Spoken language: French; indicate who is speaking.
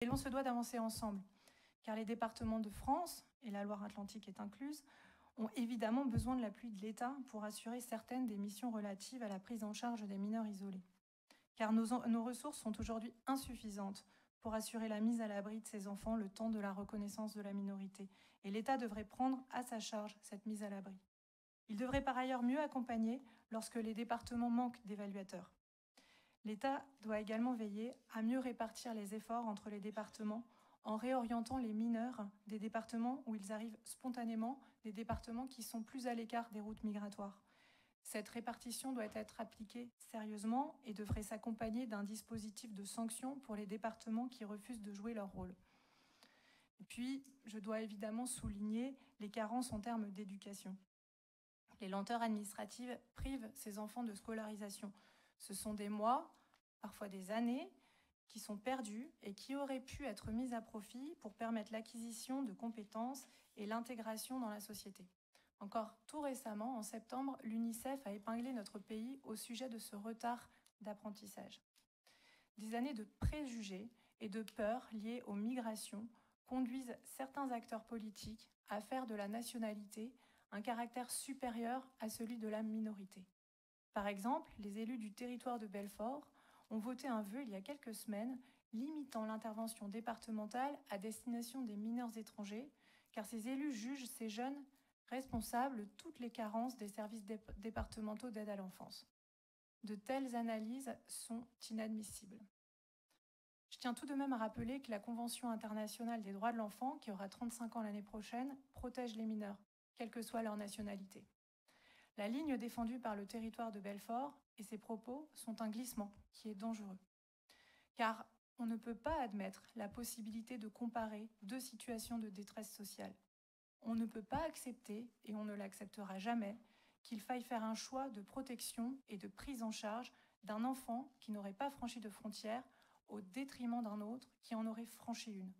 Speaker 1: Et l'on se doit d'avancer ensemble, car les départements de France, et la Loire-Atlantique est incluse, ont évidemment besoin de l'appui de l'État pour assurer certaines des missions relatives à la prise en charge des mineurs isolés. Car nos ressources sont aujourd'hui insuffisantes pour assurer la mise à l'abri de ces enfants le temps de la reconnaissance de la minorité. Et l'État devrait prendre à sa charge cette mise à l'abri. Il devrait par ailleurs mieux accompagner lorsque les départements manquent d'évaluateurs. L'État doit également veiller à mieux répartir les efforts entre les départements en réorientant les mineurs des départements où ils arrivent spontanément, des départements qui sont plus à l'écart des routes migratoires. Cette répartition doit être appliquée sérieusement et devrait s'accompagner d'un dispositif de sanctions pour les départements qui refusent de jouer leur rôle. Et puis, je dois évidemment souligner les carences en termes d'éducation. Les lenteurs administratives privent ces enfants de scolarisation. Ce sont des mois, parfois des années, qui sont perdus et qui auraient pu être mis à profit pour permettre l'acquisition de compétences et l'intégration dans la société. Encore tout récemment, en septembre, l'UNICEF a épinglé notre pays au sujet de ce retard d'apprentissage. Des années de préjugés et de peurs liées aux migrations conduisent certains acteurs politiques à faire de la nationalité un caractère supérieur à celui de la minorité. Par exemple, les élus du territoire de Belfort ont voté un vœu il y a quelques semaines limitant l'intervention départementale à destination des mineurs étrangers, car ces élus jugent ces jeunes responsables de toutes les carences des services départementaux d'aide à l'enfance. De telles analyses sont inadmissibles. Je tiens tout de même à rappeler que la Convention internationale des droits de l'enfant, qui aura 35 ans l'année prochaine, protège les mineurs, quelle que soit leur nationalité. La ligne défendue par le territoire de Belfort et ses propos sont un glissement qui est dangereux. Car on ne peut pas admettre la possibilité de comparer deux situations de détresse sociale. On ne peut pas accepter, et on ne l'acceptera jamais, qu'il faille faire un choix de protection et de prise en charge d'un enfant qui n'aurait pas franchi de frontières au détriment d'un autre qui en aurait franchi une.